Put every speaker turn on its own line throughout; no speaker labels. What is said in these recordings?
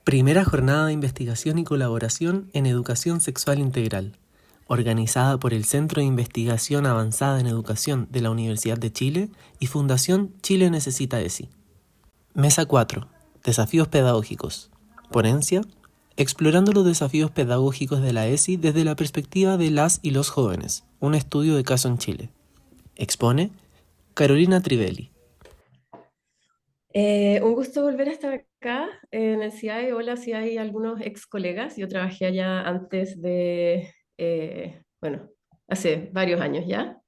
Primera jornada de investigación y colaboración en educación sexual integral, organizada por el Centro de Investigación Avanzada en Educación de la Universidad de Chile y Fundación Chile Necesita ESI. Mesa 4. Desafíos pedagógicos. Ponencia. Explorando los desafíos pedagógicos de la ESI desde la perspectiva de las y los jóvenes. Un estudio de caso en Chile. Expone Carolina Trivelli.
Un gusto volver a estar acá en el CIAE. Hola, si hay algunos ex colegas. Yo trabajé allá antes bueno, hace varios años ya.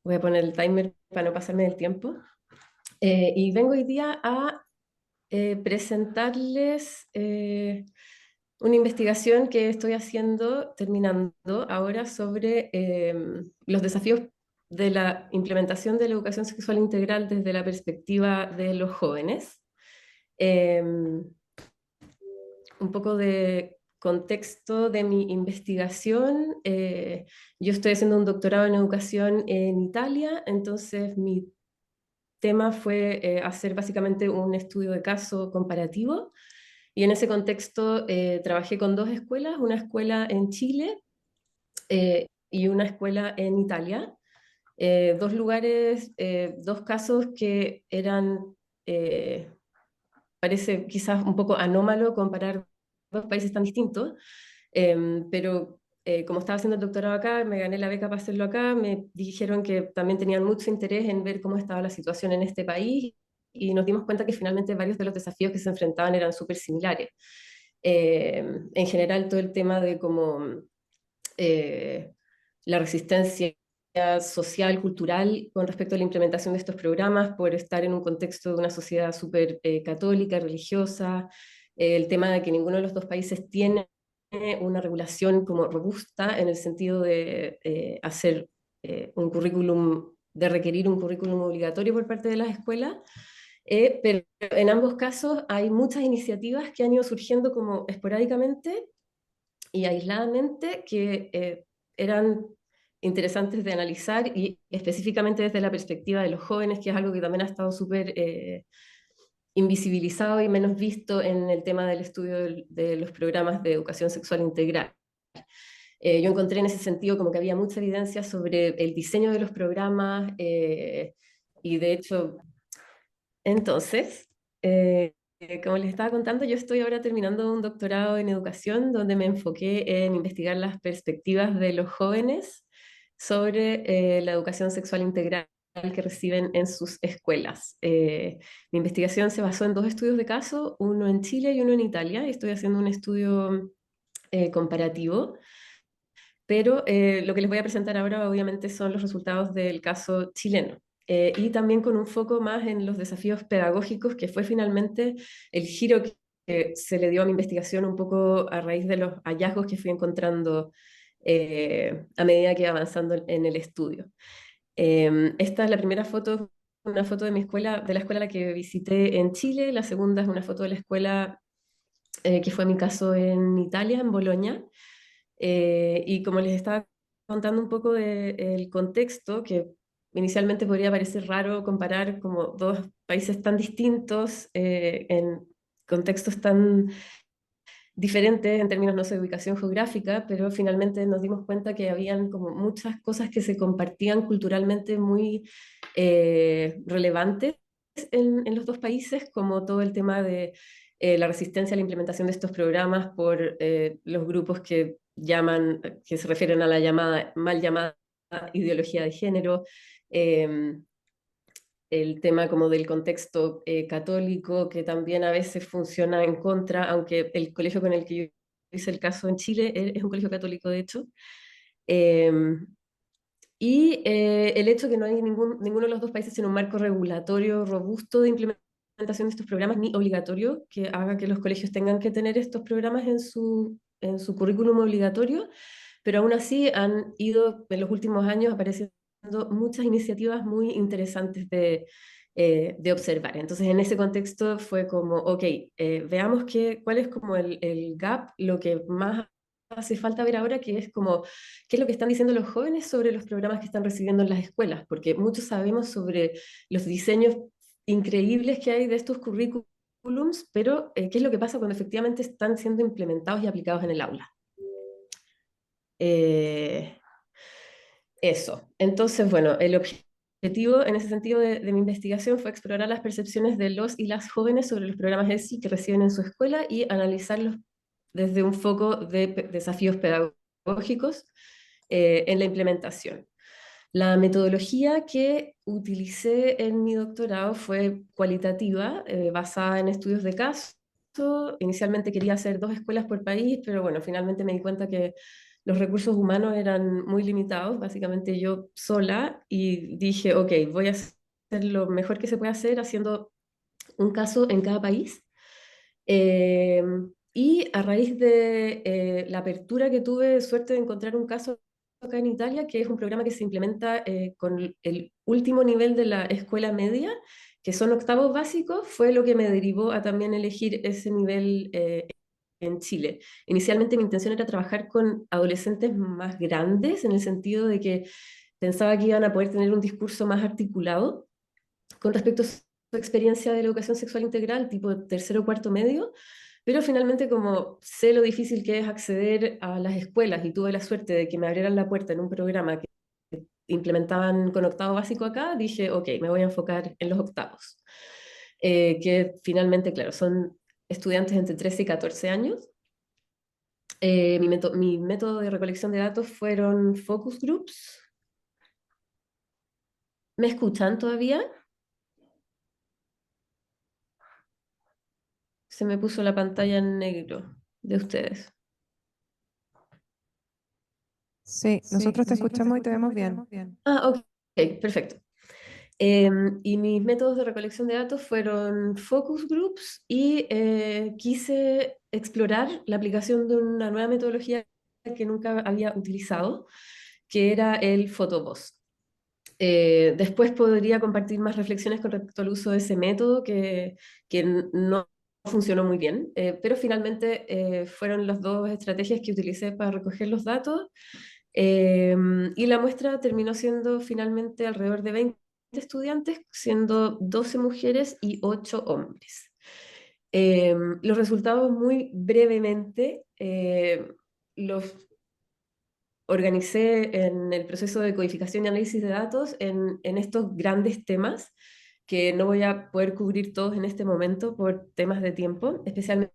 Voy a poner el timer para no pasarme del tiempo. Y vengo hoy día a presentarles una investigación que estoy haciendo, terminando ahora, sobre los desafíos de la implementación de la educación sexual integral desde la perspectiva de los jóvenes. Un poco de contexto de mi investigación. Yo estoy haciendo un doctorado en educación en Italia, entonces mi tema fue hacer básicamente un estudio de caso comparativo. Y en ese contexto trabajé con dos escuelas, una escuela en Chile y una escuela en Italia. Dos lugares, dos casos que eran parece quizás un poco anómalo comparar dos países tan distintos, pero como estaba haciendo el doctorado acá, me gané la beca para hacerlo acá, me dijeron que también tenían mucho interés en ver cómo estaba la situación en este país y nos dimos cuenta que finalmente varios de los desafíos que se enfrentaban eran súper similares. En general, todo el tema de cómo eh, la resistencia social, cultural con respecto a la implementación de estos programas, por estar en un contexto de una sociedad súper católica, religiosa, el tema de que ninguno de los dos países tiene una regulación como robusta en el sentido de hacer un currículum, de requerir un currículum obligatorio por parte de las escuelas. Pero en ambos casos hay muchas iniciativas que han ido surgiendo como esporádicamente y aisladamente que eran interesantes de analizar y específicamente desde la perspectiva de los jóvenes, que es algo que también ha estado súper invisibilizado y menos visto en el tema del estudio de los programas de educación sexual integral. Yo encontré en ese sentido como que había mucha evidencia sobre el diseño de los programas y de hecho, entonces, como les estaba contando, yo estoy ahora terminando un doctorado en educación donde me enfoqué en investigar las perspectivas de los jóvenes sobre la educación sexual integral que reciben en sus escuelas. Mi investigación se basó en dos estudios de caso, uno en Chile y uno en Italia, y estoy haciendo un estudio comparativo, pero lo que les voy a presentar ahora obviamente son los resultados del caso chileno. Y también con un foco más en los desafíos pedagógicos, que fue finalmente el giro que se le dio a mi investigación un poco a raíz de los hallazgos que fui encontrando a medida que iba avanzando en el estudio. Esta es la primera foto, una foto de mi escuela, de la escuela a la que visité en Chile. La segunda es una foto de la escuela que fue mi caso en Italia, en Bolonia. Y como les estaba contando un poco del contexto, que inicialmente podría parecer raro comparar como dos países tan distintos en contextos tan diferentes en términos, no sé, de ubicación geográfica, pero finalmente nos dimos cuenta que habían como muchas cosas que se compartían culturalmente muy relevantes en los dos países, como todo el tema de la resistencia a la implementación de estos programas por los grupos que llaman, que se refieren a la llamada, mal llamada ideología de género, eh, el tema como del contexto católico, que también a veces funciona en contra, aunque el colegio con el que yo hice el caso en Chile es un colegio católico, de hecho. Eh, el hecho de que no hay ninguno de los dos países en un marco regulatorio robusto de implementación de estos programas, ni obligatorio, que haga que los colegios tengan que tener estos programas en su currículum obligatorio, pero aún así han ido en los últimos años apareciendo muchas iniciativas muy interesantes de observar. Entonces, en ese contexto fue como, ok, veamos cuál es como el gap, lo que más hace falta ver ahora, que es como qué es lo que están diciendo los jóvenes sobre los programas que están recibiendo en las escuelas, porque muchos sabemos sobre los diseños increíbles que hay de estos currículos currículums, pero ¿qué es lo que pasa cuando efectivamente están siendo implementados y aplicados en el aula? Eh, Eso. Entonces, bueno, el objetivo en ese sentido de mi investigación fue explorar las percepciones de los y las jóvenes sobre los programas ESI que reciben en su escuela y analizarlos desde un foco de desafíos pedagógicos en la implementación. La metodología que utilicé en mi doctorado fue cualitativa, basada en estudios de caso. Inicialmente quería hacer 2 escuelas por país, pero bueno, finalmente me di cuenta que los recursos humanos eran muy limitados, básicamente yo sola, y dije, ok, voy a hacer lo mejor que se puede hacer haciendo un caso en cada país. Eh, y a raíz de la apertura que tuve, suerte de encontrar un caso acá en Italia, que es un programa que se implementa con el último nivel de la escuela media, que son octavos básicos, fue lo que me derivó a también elegir ese nivel en Chile. Inicialmente mi intención era trabajar con adolescentes más grandes, en el sentido de que pensaba que iban a poder tener un discurso más articulado con respecto a su experiencia de la educación sexual integral, tipo tercero o cuarto medio, pero finalmente como sé lo difícil que es acceder a las escuelas y tuve la suerte de que me abrieran la puerta en un programa que implementaban con octavo básico acá, dije, ok, me voy a enfocar en los octavos, que finalmente, claro, son estudiantes entre 13 y 14 años. Mi método de recolección de datos fueron focus groups. ¿Me escuchan todavía? Se me puso la pantalla en negro de ustedes.
Sí, nosotros te escuchamos y te vemos bien.
Ah, ok, perfecto. Y mis métodos de recolección de datos fueron focus groups y quise explorar la aplicación de una nueva metodología que nunca había utilizado, que era el photobuzz. Después podría compartir más reflexiones con respecto al uso de ese método que no funcionó muy bien, pero finalmente fueron las 2 estrategias que utilicé para recoger los datos y la muestra terminó siendo finalmente alrededor de 20 estudiantes, siendo 12 mujeres y 8 hombres. Los resultados muy brevemente los organicé en el proceso de codificación y análisis de datos en estos grandes temas que no voy a poder cubrir todos en este momento por temas de tiempo, especialmente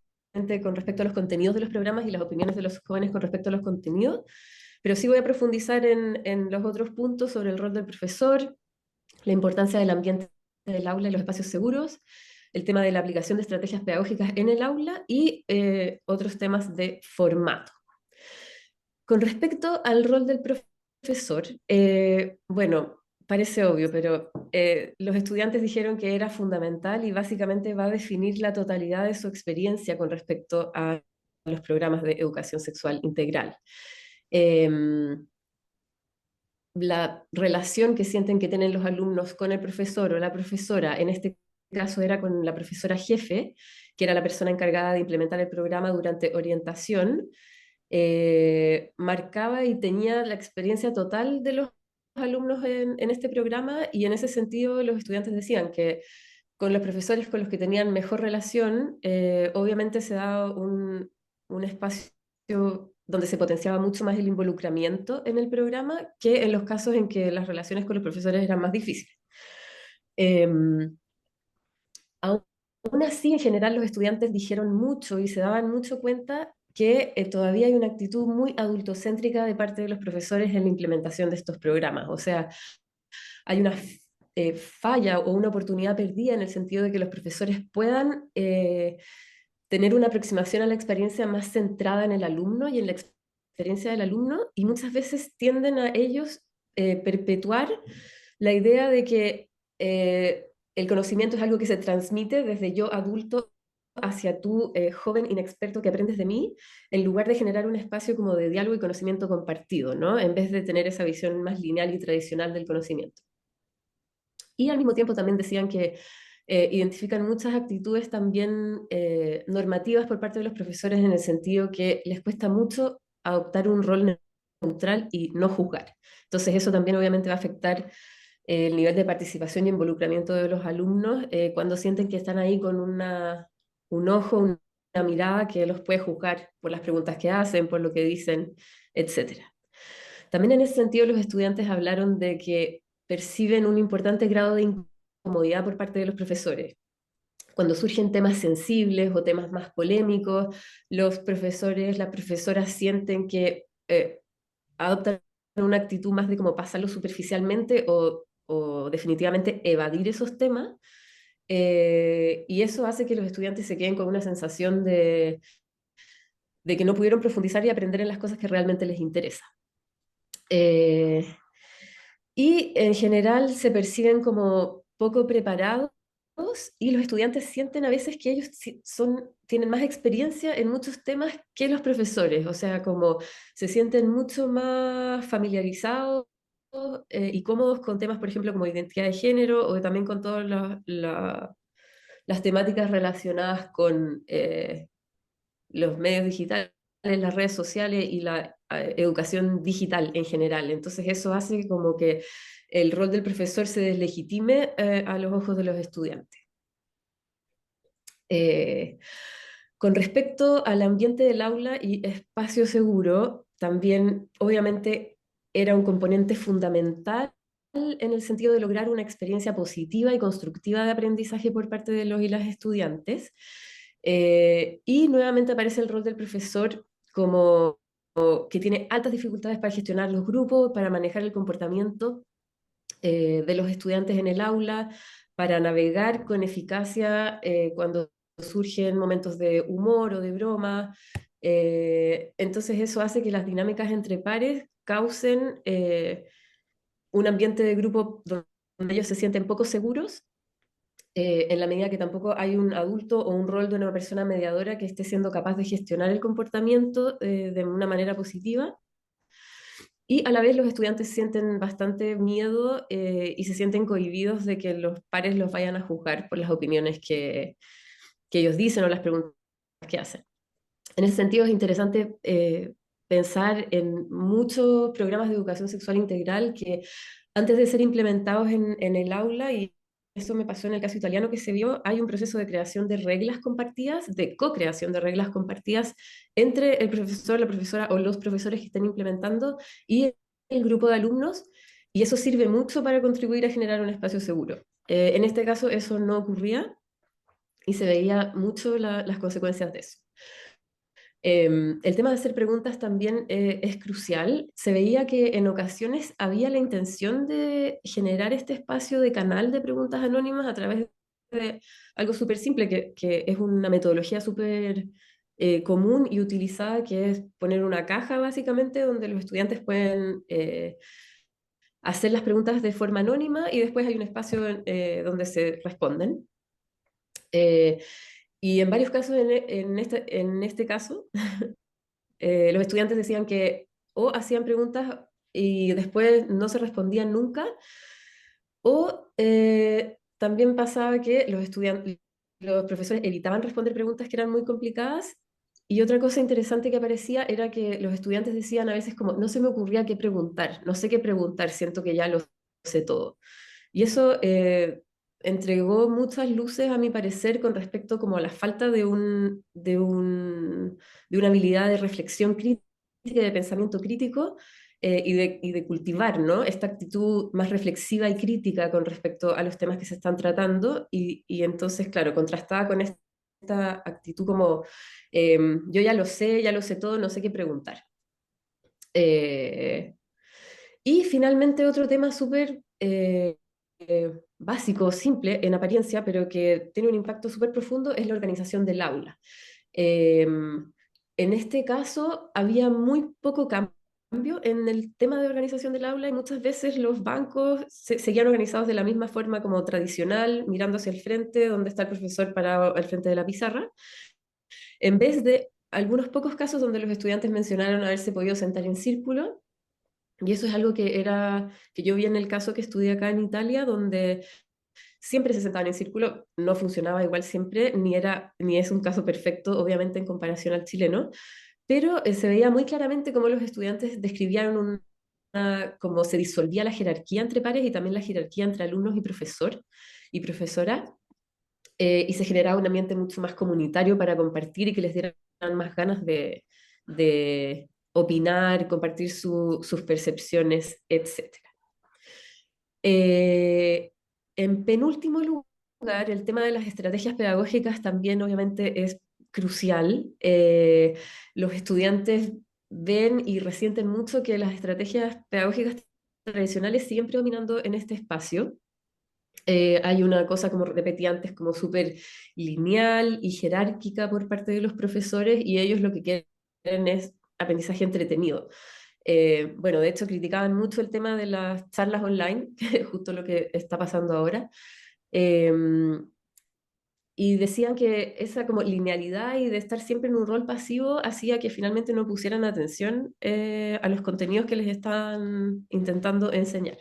con respecto a los contenidos de los programas y las opiniones de los jóvenes con respecto a los contenidos, pero sí voy a profundizar en los otros puntos sobre el rol del profesor, la importancia del ambiente del aula y los espacios seguros, el tema de la aplicación de estrategias pedagógicas en el aula y otros temas de formato. Con respecto al rol del profesor, bueno, parece obvio, pero los estudiantes dijeron que era fundamental y básicamente va a definir la totalidad de su experiencia con respecto a los programas de educación sexual integral. La relación que sienten que tienen los alumnos con el profesor o la profesora, en este caso era con la profesora jefe, que era la persona encargada de implementar el programa durante orientación, marcaba y tenía la experiencia total de los alumnos en este programa, y en ese sentido los estudiantes decían que con los profesores con los que tenían mejor relación, obviamente se daba un espacio donde se potenciaba mucho más el involucramiento en el programa que en los casos en que las relaciones con los profesores eran más difíciles. Eh, Aún así, en general, los estudiantes dijeron mucho y se daban mucho cuenta que todavía hay una actitud muy adultocéntrica de parte de los profesores en la implementación de estos programas. O sea, hay una falla o una oportunidad perdida en el sentido de que los profesores puedan tener una aproximación a la experiencia más centrada en el alumno y en la experiencia del alumno, y muchas veces tienden a ellos perpetuar la idea de que el conocimiento es algo que se transmite desde yo adulto hacia tú, joven inexperto que aprendes de mí, en lugar de generar un espacio como de diálogo y conocimiento compartido, ¿no? En vez de tener esa visión más lineal y tradicional del conocimiento. Y al mismo tiempo también decían que identifican muchas actitudes también normativas por parte de los profesores, en el sentido que les cuesta mucho adoptar un rol neutral y no juzgar. Entonces eso también obviamente va a afectar el nivel de participación y involucramiento de los alumnos cuando sienten que están ahí con una un ojo, una mirada que los puede juzgar por las preguntas que hacen, por lo que dicen, etcétera. También en ese sentido los estudiantes hablaron de que perciben un importante grado de incomodidad por parte de los profesores. Cuando surgen temas sensibles o temas más polémicos, los profesores, las profesoras sienten que adoptan una actitud más de como pasarlo superficialmente o definitivamente evadir esos temas, y eso hace que los estudiantes se queden con una sensación de que no pudieron profundizar y aprender en las cosas que realmente les interesan. Y en general se perciben como poco preparados y los estudiantes sienten a veces que ellos tienen más experiencia en muchos temas que los profesores, o sea, como se sienten mucho más familiarizados y cómodos con temas, por ejemplo, como identidad de género o también con todas las temáticas relacionadas con los medios digitales, las redes sociales y la educación digital en general. Entonces eso hace como que el rol del profesor se deslegitime a los ojos de los estudiantes. Eh, con respecto al ambiente del aula y espacio seguro, también obviamente era un componente fundamental en el sentido de lograr una experiencia positiva y constructiva de aprendizaje por parte de los y las estudiantes. Y nuevamente aparece el rol del profesor como que tiene altas dificultades para gestionar los grupos, para manejar el comportamiento de los estudiantes en el aula, para navegar con eficacia cuando surgen momentos de humor o de broma. Entonces eso hace que las dinámicas entre pares causen un ambiente de grupo donde ellos se sienten poco seguros, en la medida que tampoco hay un adulto o un rol de una persona mediadora que esté siendo capaz de gestionar el comportamiento de una manera positiva. Y a la vez los estudiantes sienten bastante miedo y se sienten cohibidos de que los pares los vayan a juzgar por las opiniones que ellos dicen o las preguntas que hacen. En ese sentido es interesante pensar en muchos programas de educación sexual integral que antes de ser implementados en el aula, y eso me pasó en el caso italiano que se vio, hay un proceso de creación de reglas compartidas, de co-creación de reglas compartidas entre el profesor, la profesora o los profesores que estén implementando y el grupo de alumnos, y eso sirve mucho para contribuir a generar un espacio seguro. En este caso eso no ocurría y se veía mucho las consecuencias de eso. El tema de hacer preguntas también es crucial. Se veía que en ocasiones había la intención de generar este espacio de canal de preguntas anónimas a través de algo súper simple, que es una metodología súper común y utilizada, que es poner una caja básicamente donde los estudiantes pueden hacer las preguntas de forma anónima y después hay un espacio donde se responden. Y en varios casos, en este caso, los estudiantes decían que o hacían preguntas y después no se respondían nunca, o también pasaba que los profesores evitaban responder preguntas que eran muy complicadas. Y otra cosa interesante que aparecía era que los estudiantes decían a veces como, no se me ocurría qué preguntar, no sé qué preguntar, siento que ya lo sé todo. Y eso entregó muchas luces, a mi parecer, con respecto como a la falta de una habilidad de reflexión crítica, de pensamiento crítico, y de cultivar, ¿no?, esta actitud más reflexiva y crítica con respecto a los temas que se están tratando. Y entonces, claro, contrastada con esta actitud como yo ya lo sé todo, no sé qué preguntar. Eh, y finalmente otro tema súper básico, simple en apariencia, pero que tiene un impacto súper profundo, es la organización del aula. En este caso había muy poco cambio en el tema de organización del aula y muchas veces los bancos seguían organizados de la misma forma como tradicional, mirando hacia el frente, donde está el profesor parado al frente de la pizarra, en vez de algunos pocos casos donde los estudiantes mencionaron haberse podido sentar en círculo. Y eso es algo que yo vi en el caso que estudié acá en Italia, donde siempre se sentaban en círculo, no funcionaba igual siempre, ni es un caso perfecto, obviamente, en comparación al chileno, pero se veía muy claramente cómo los estudiantes describían cómo se disolvía la jerarquía entre pares y también la jerarquía entre alumnos y profesor y profesora. y se generaba un ambiente mucho más comunitario para compartir y que les dieran más ganas de opinar, compartir sus percepciones, etc. En penúltimo lugar, el tema de las estrategias pedagógicas también obviamente es crucial. Los estudiantes ven y resienten mucho que las estrategias pedagógicas tradicionales siguen predominando en este espacio. Hay una cosa, como repetí antes, como súper lineal y jerárquica por parte de los profesores, y ellos lo que quieren es aprendizaje entretenido. Bueno, de hecho criticaban mucho el tema de las charlas online, que es justo lo que está pasando ahora, eh, y decían que esa como linealidad y de estar siempre en un rol pasivo hacía que finalmente no pusieran atención a los contenidos que les estaban intentando enseñar.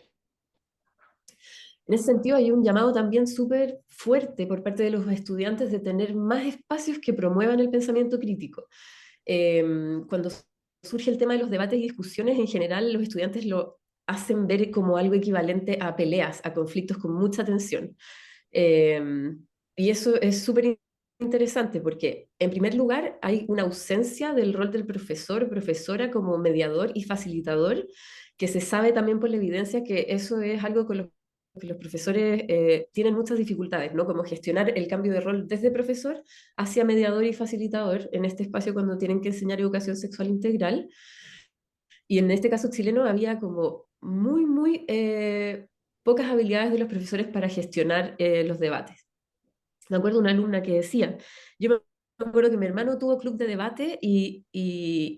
En ese sentido, hay un llamado también súper fuerte por parte de los estudiantes de tener más espacios que promuevan el pensamiento crítico. Cuando surge el tema de los debates y discusiones, en general los estudiantes lo hacen ver como algo equivalente a peleas, a conflictos con mucha tensión. Eh, y eso es súper interesante porque, en primer lugar, hay una ausencia del rol del profesor o profesora como mediador y facilitador, que se sabe también por la evidencia que eso es algo con lo que los profesores tienen muchas dificultades, ¿no? Como gestionar el cambio de rol desde profesor hacia mediador y facilitador en este espacio cuando tienen que enseñar educación sexual integral. Y en este caso chileno había como muy pocas habilidades de los profesores para gestionar los debates. Me acuerdo de una alumna que decía, yo me acuerdo que mi hermano tuvo club de debate y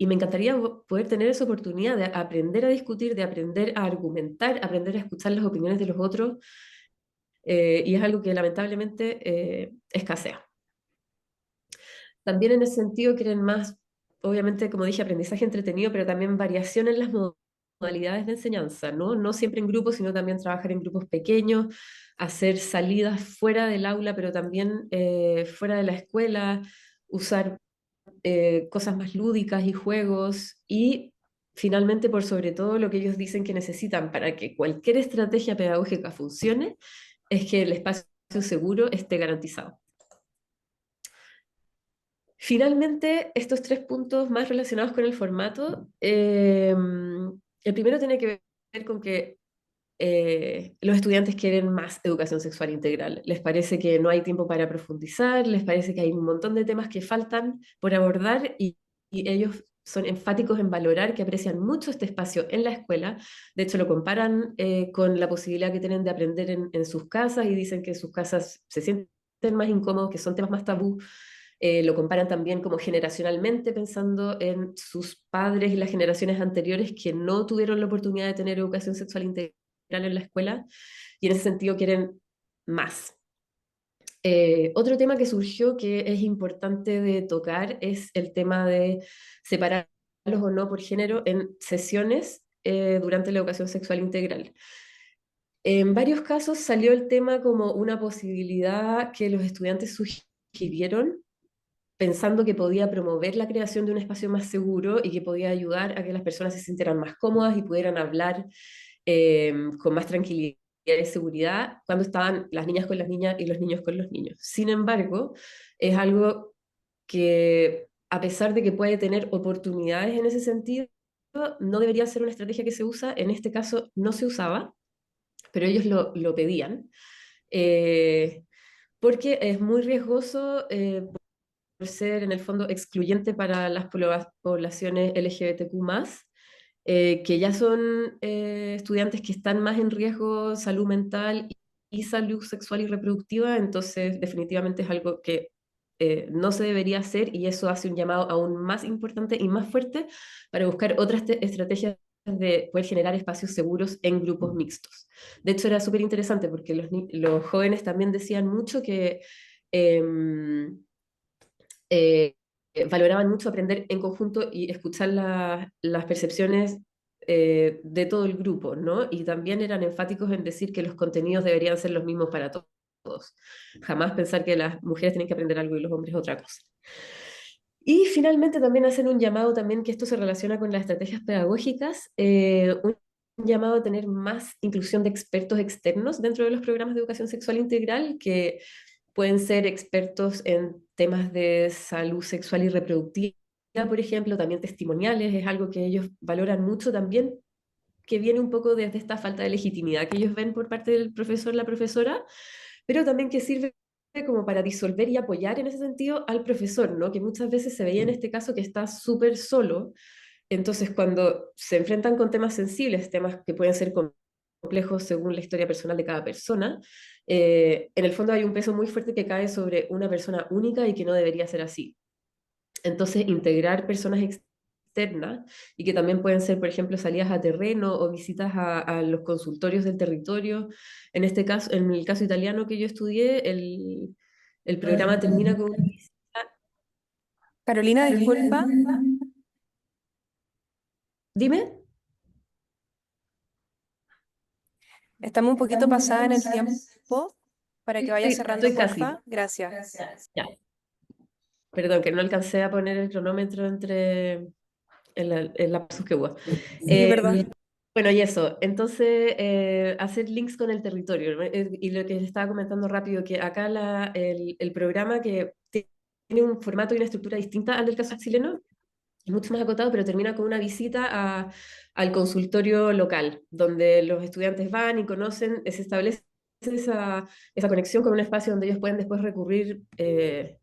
me encantaría poder tener esa oportunidad de aprender a discutir, de aprender a argumentar, aprender a escuchar las opiniones de los otros, y es algo que lamentablemente escasea. También en ese sentido quieren más, obviamente, como dije, aprendizaje entretenido, pero también variación en las modalidades de enseñanza, ¿no? No siempre en grupos, sino también trabajar en grupos pequeños, hacer salidas fuera del aula, pero también fuera de la escuela, usar cosas más lúdicas y juegos, y finalmente, por sobre todo, lo que ellos dicen que necesitan para que cualquier estrategia pedagógica funcione es que el espacio seguro esté garantizado. Finalmente, estos tres puntos más relacionados con el formato, el primero tiene que ver con que los estudiantes quieren más educación sexual integral. Les parece que no hay tiempo para profundizar, les parece que hay un montón de temas que faltan por abordar, y ellos son enfáticos en valorar que aprecian mucho este espacio en la escuela. De hecho, lo comparan con la posibilidad que tienen de aprender en sus casas, y dicen que en sus casas se sienten más incómodos, que son temas más tabú. Lo comparan también como generacionalmente, pensando en sus padres y las generaciones anteriores que no tuvieron la oportunidad de tener educación sexual integral en la escuela, y en ese sentido quieren más. Otro tema que surgió que es importante de tocar es el tema de separarlos o no por género en sesiones durante la educación sexual integral. En varios casos salió el tema como una posibilidad que los estudiantes sugirieron, pensando que podía promover la creación de un espacio más seguro y que podía ayudar a que las personas se sintieran más cómodas y pudieran hablar con más tranquilidad y seguridad cuando estaban las niñas con las niñas y los niños con los niños. Sin embargo, es algo que, a pesar de que puede tener oportunidades en ese sentido, no debería ser una estrategia que se usa. En este caso no se usaba, pero ellos lo pedían, eh, porque es muy riesgoso por ser en el fondo excluyente para las poblaciones LGBTQ+, que ya son estudiantes que están más en riesgo salud mental y salud sexual y reproductiva. Entonces definitivamente es algo que no se debería hacer, y eso hace un llamado aún más importante y más fuerte para buscar otras estrategias de poder generar espacios seguros en grupos mixtos. De hecho, era súper interesante porque los jóvenes también decían mucho que em, eh, valoraban mucho aprender en conjunto y escuchar las percepciones de todo el grupo, ¿no? Y también eran enfáticos en decir que los contenidos deberían ser los mismos para todos. Jamás pensar que las mujeres tienen que aprender algo y los hombres otra cosa. Y finalmente también hacen un llamado también, que esto se relaciona con las estrategias pedagógicas, un llamado a tener más inclusión de expertos externos dentro de los programas de educación sexual integral, que pueden ser expertos en temas de salud sexual y reproductiva, por ejemplo, también testimoniales, es algo que ellos valoran mucho también, que viene un poco desde esta falta de legitimidad que ellos ven por parte del profesor, la profesora, pero también que sirve como para disolver y apoyar en ese sentido al profesor, ¿no? Que muchas veces se veía en este caso que está súper solo. Entonces, cuando se enfrentan con temas sensibles, temas que pueden ser complejos según la historia personal de cada persona, en el fondo hay un peso muy fuerte que cae sobre una persona única y que no debería ser así. Entonces, integrar personas externas y que también pueden ser, por ejemplo, salidas a terreno o visitas a los consultorios del territorio. En este caso, en el caso italiano que yo estudié, el programa termina con una visita.
Carolina, disculpa,
Dime.
estamos un poquito pasada en el tiempo para que vaya cerrando,
Estoy casi.
porfa. Gracias.
Ya. Perdón, que no alcancé a poner el cronómetro en la que hubo.
Sí, verdad.
Bueno, y eso, entonces hacer links con el territorio, ¿no? Y lo que les estaba comentando rápido, que acá el programa que tiene un formato y una estructura distinta al del caso chileno, es mucho más acotado, pero termina con una visita al consultorio local, donde los estudiantes van y conocen, se establece esa conexión con un espacio donde ellos pueden después recurrir eh,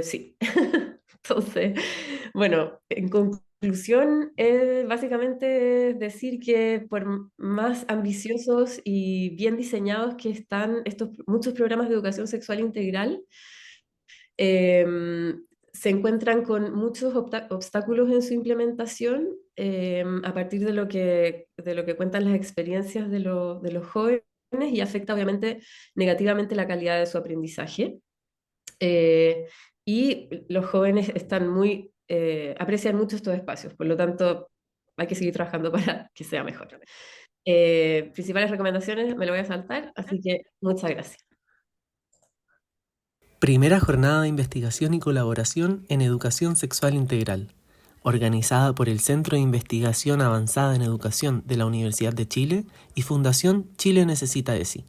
sí. Entonces, bueno, en conclusión, básicamente es decir que por más ambiciosos y bien diseñados que están estos muchos programas de educación sexual integral, eh, se encuentran con muchos obstáculos en su implementación a partir de lo que cuentan las experiencias de los jóvenes y afecta obviamente negativamente la calidad de su aprendizaje. Eh, y los jóvenes aprecian mucho estos espacios, por lo tanto hay que seguir trabajando para que sea mejor. Principales recomendaciones me lo voy a saltar, así que muchas gracias.
Primera jornada de investigación y colaboración en educación sexual integral, organizada por el Centro de Investigación Avanzada en Educación de la Universidad de Chile y Fundación Chile Necesita ESI.